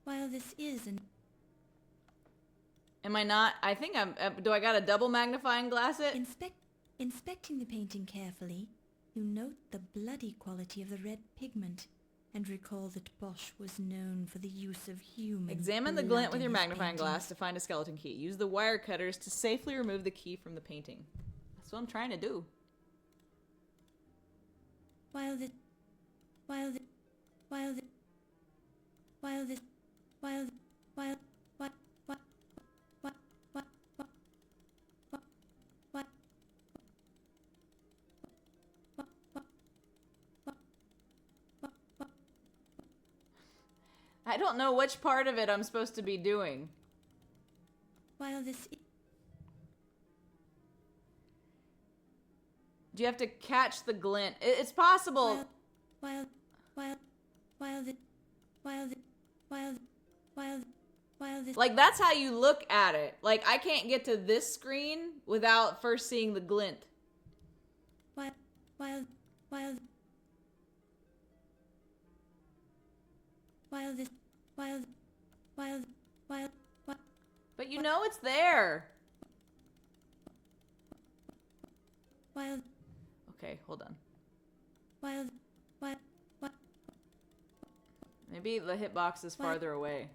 Speaker 2: While this is an...
Speaker 1: Am I not? I think I'm... do I got a double magnifying glass it?
Speaker 2: Inspecting the painting carefully, you note the bloody quality of the red pigment and recall that Bosch was known for the use of human
Speaker 1: Examine the
Speaker 2: blood
Speaker 1: glint with
Speaker 2: in
Speaker 1: your
Speaker 2: his
Speaker 1: magnifying
Speaker 2: paintings.
Speaker 1: glass to find a skeleton key. Use the wire cutters to safely remove the key from the painting. That's what I'm trying to do.
Speaker 2: While this
Speaker 1: I don't know which part of it I'm supposed to be doing. Do you have to catch the glint? It's possible. Like, that's how you look at it. Like, I can't get to this screen without first seeing the glint. But you know it's there. Okay, hold on. Maybe the hitbox is farther away.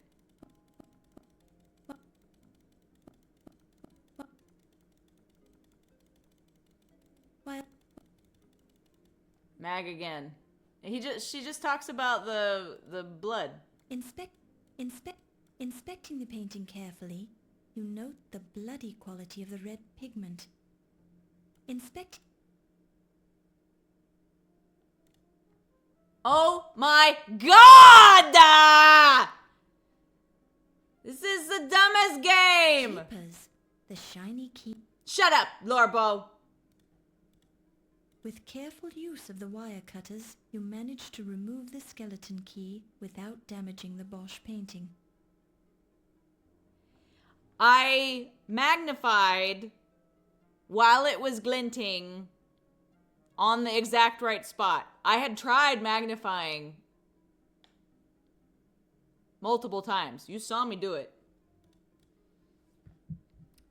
Speaker 1: Mag again. She just talks about the blood.
Speaker 2: Inspecting the painting carefully, you note the bloody quality of the red pigment.
Speaker 1: Oh my god! This is the dumbest game!
Speaker 2: Keepers, the shiny key.
Speaker 1: Shut up, Lorbo!
Speaker 2: With careful use of the wire cutters, you manage to remove the skeleton key without damaging the Bosch painting.
Speaker 1: I magnified while it was glinting on the exact right spot. I had tried magnifying multiple times. You saw me do it.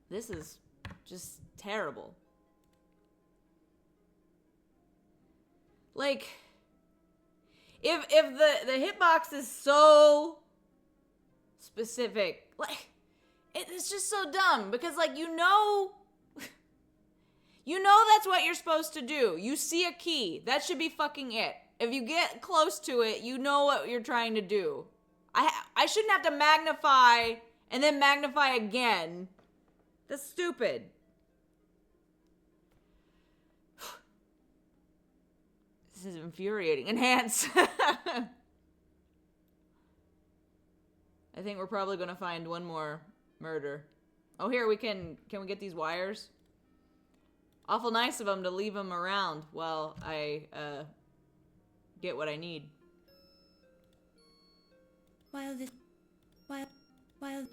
Speaker 1: This is just terrible. Like, if the hitbox is so specific, like, it's just so dumb because, like, you know that's what you're supposed to do. You see a key. That should be fucking it. If you get close to it, you know what you're trying to do. I shouldn't have to magnify and then magnify again. That's stupid. This is infuriating. Enhance. I think we're probably going to find one more murder. Oh, here, can we get these wires? Awful nice of them to leave them around while I get what I need.
Speaker 2: While
Speaker 1: Am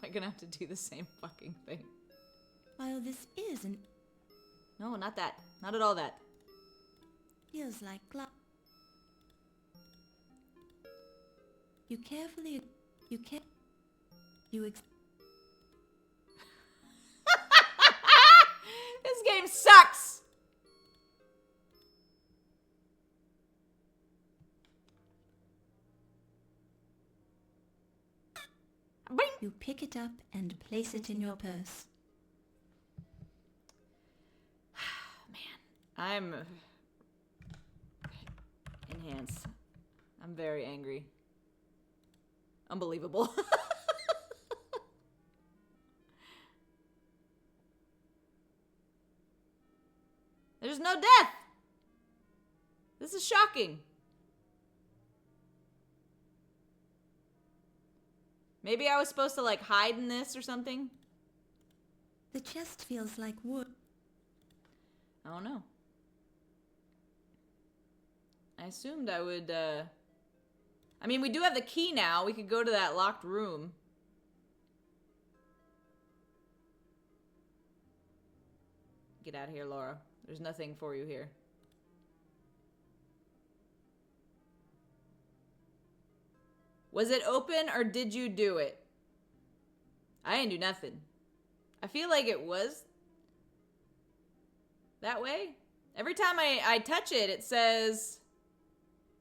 Speaker 1: I gonna have to do the same fucking thing?
Speaker 2: while this isn't
Speaker 1: No, not that. Not at all that.
Speaker 2: feels like glass. You carefully
Speaker 1: This game sucks! Bing!
Speaker 2: you pick it up and place it in your purse.
Speaker 1: I'm... Enhance. I'm very angry. Unbelievable. There's no death! This is shocking. Maybe I was supposed to, like, hide in this or something?
Speaker 2: The chest feels like wood.
Speaker 1: I don't know. I assumed I would, I mean, we do have the key now. We could go to that locked room. Get out of here, Laura. There's nothing for you here. Was it open or did you do it? I didn't do nothing. I feel like it was that way. Every time I touch it, it says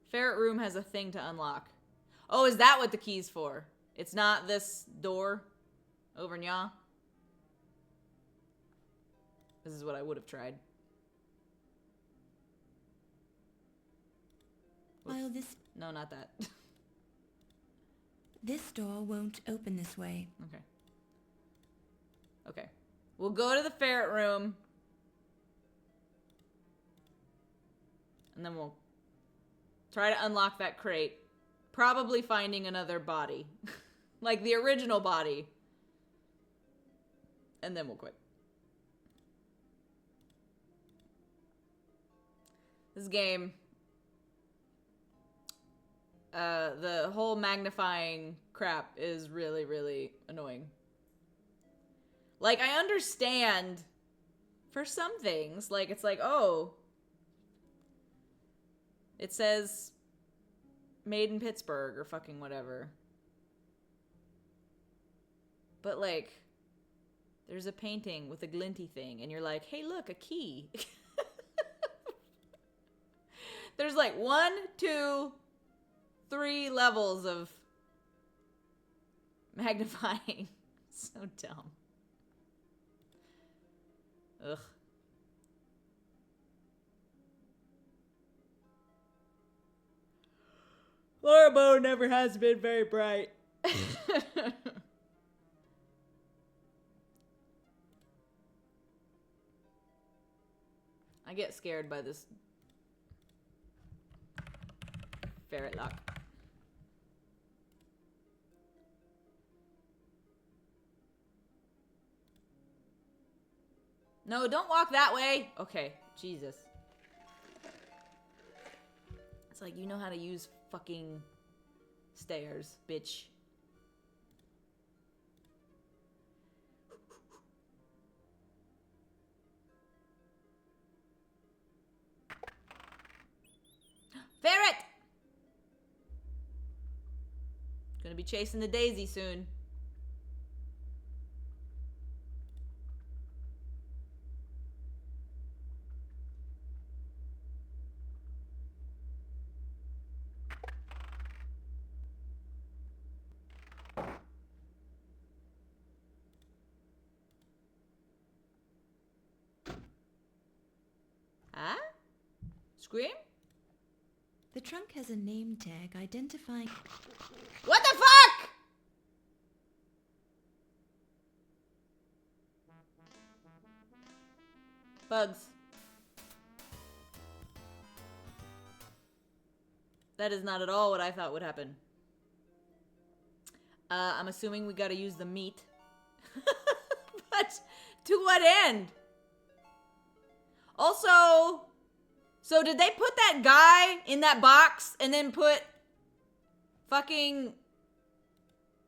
Speaker 1: ferret room has a thing to unlock. Oh, is that what the key's for? It's not this door over nya? This is what I would have tried.
Speaker 2: While this
Speaker 1: No, not that.
Speaker 2: this door won't open this way.
Speaker 1: Okay. Okay. We'll go to the ferret room. And then we'll try to unlock that crate. Probably finding another body. Like the original body. And then we'll quit. This game, the whole magnifying crap is really, really annoying. Like, I understand for some things. Like, it's like, oh, it says made in Pittsburgh or fucking whatever. But, like, there's a painting with a glinty thing, and you're like, hey, look, a key. There's like 1, 2, 3 levels of magnifying. So dumb. Ugh. Laura Bow never has been very bright. I get scared by this ferret lock. No, don't walk that way. Okay, Jesus. It's like, you know how to use fucking stairs, bitch. Ferret! Gonna be chasing the daisy soon. Huh? Scream?
Speaker 2: The trunk has a name tag identifying...
Speaker 1: What the fuck? Bugs. That is not at all what I thought would happen. I'm assuming we gotta use the meat. But to what end? Also, so did they put that guy in that box and then put fucking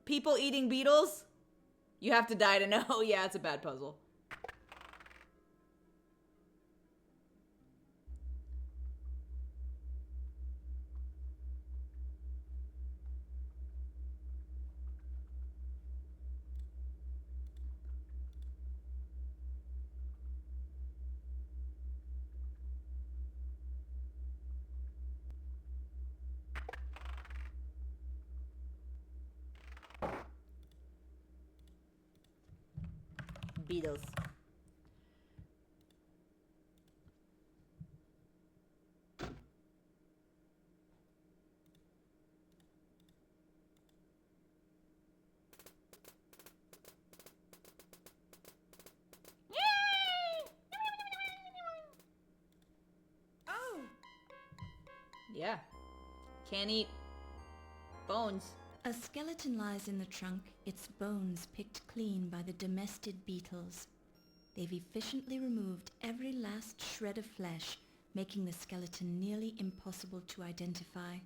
Speaker 1: people eating beetles? You have to die to know. Yeah, it's a bad puzzle. Beetles.
Speaker 4: Oh!
Speaker 1: Yeah. Can't eat bones.
Speaker 2: A skeleton lies in the trunk, its bones picked clean by the domestic beetles. They've efficiently removed every last shred of flesh, making the skeleton nearly impossible to identify.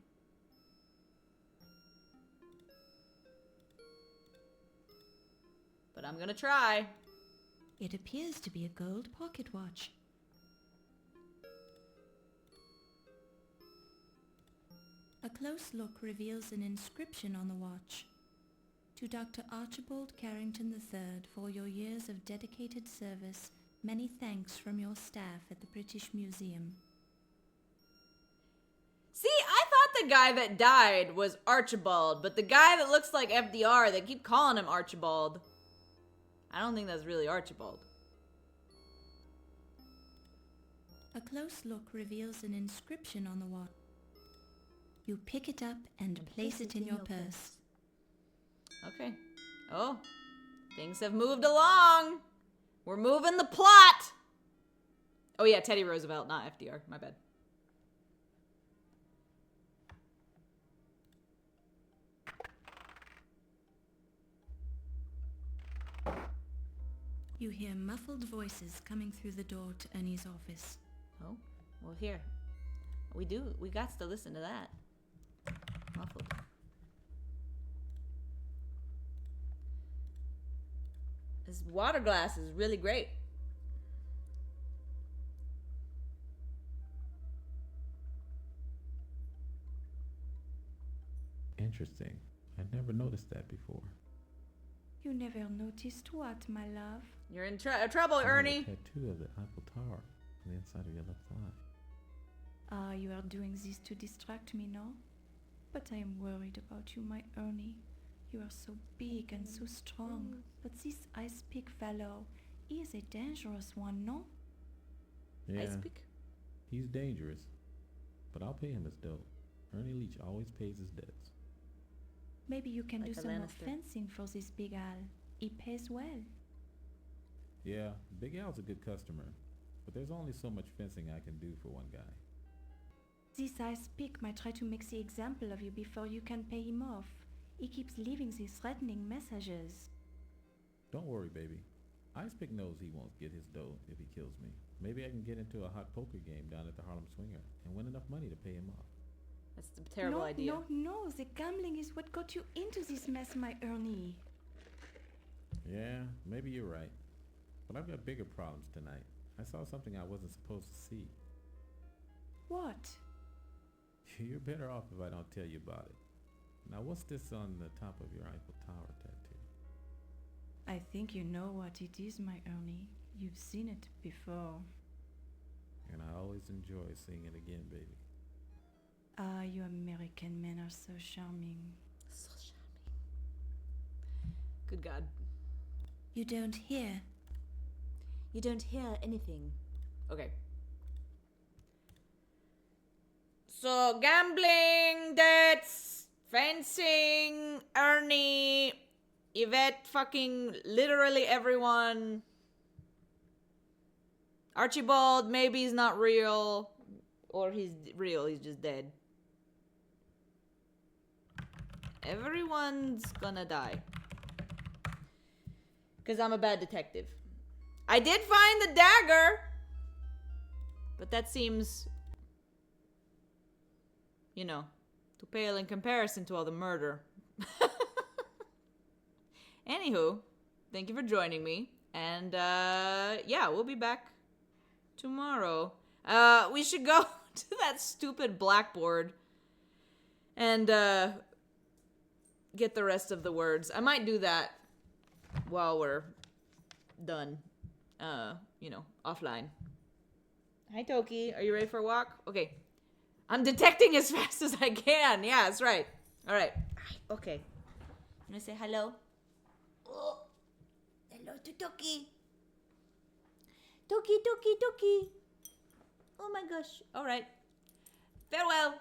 Speaker 1: But I'm gonna try.
Speaker 2: It appears to be a gold pocket watch. A close look reveals an inscription on the watch. To Dr. Archibald Carrington III for your years of dedicated service, many thanks from your staff at the British Museum.
Speaker 1: See, I thought the guy that died was Archibald, but the guy that looks like FDR, they keep calling him Archibald. I don't think that's really Archibald.
Speaker 2: A close look reveals an inscription on the wall. You pick it up and place it in your purse.
Speaker 1: Okay. Oh, things have moved along. We're moving the plot. Oh yeah, Teddy Roosevelt, not FDR. My bad.
Speaker 2: You hear muffled voices coming through the door to Ernie's office.
Speaker 1: Oh, well here. We got to listen to that. Muffled. This water glass is really great.
Speaker 9: Interesting. I'd never noticed that before.
Speaker 2: You never noticed what, my love?
Speaker 1: You're in trouble,
Speaker 9: I have
Speaker 1: Ernie.
Speaker 9: a tattoo of the Eiffel Tower on the inside of your left thigh.
Speaker 2: You are doing this to distract me, no? But I am worried about you, my Ernie. You are so big and so strong. But this ice pick fellow, he is a dangerous one, no?
Speaker 9: Yeah,
Speaker 1: Ice pick?
Speaker 9: he's dangerous, but I'll pay him his dough. Ernie Leach always pays his debts.
Speaker 2: Maybe you can
Speaker 1: Like
Speaker 2: do
Speaker 1: a
Speaker 2: some more
Speaker 1: Lannister.
Speaker 2: fencing for this big Al. He pays well.
Speaker 9: Yeah, Big Al's a good customer, but there's only so much fencing I can do for one guy.
Speaker 2: This ice pick might try to make the example of you before you can pay him off. He keeps leaving these threatening messages.
Speaker 9: Don't worry, baby. Icepick knows he won't get his dough if he kills me. Maybe I can get into a hot poker game down at the Harlem Swinger and win enough money to pay him off.
Speaker 1: That's a terrible idea.
Speaker 2: No. The gambling is what got you into this mess, my Ernie.
Speaker 9: Yeah, maybe you're right. But I've got bigger problems tonight. I saw something I wasn't supposed to see.
Speaker 2: What?
Speaker 9: You're better off if I don't tell you about it. Now, what's this on the top of your Eiffel Tower tattoo?
Speaker 2: I think you know what it is, my Ernie. You've seen it before.
Speaker 9: And I always enjoy seeing it again, baby.
Speaker 2: Ah, you American men are so charming.
Speaker 1: So charming. Good God.
Speaker 2: You don't hear.
Speaker 1: You don't hear anything. Okay. So, gambling, debts, fencing, Ernie, Yvette, fucking literally everyone. Archibald, maybe he's not real. Or he's real, he's just dead. Everyone's gonna die. Because I'm a bad detective. I did find the dagger! But that seems, you know, to pale in comparison to all the murder. Anywho, thank you for joining me. And, yeah, we'll be back tomorrow. We should go to that stupid blackboard and, get the rest of the words. I might do that while we're done, you know, offline. Hi, Toki. Are you ready for a walk? Okay. I'm detecting as fast as I can. Yeah, that's right. All right. Okay. I'm gonna say hello. Oh, hello to Toki. Toki. Oh my gosh. All right. Farewell.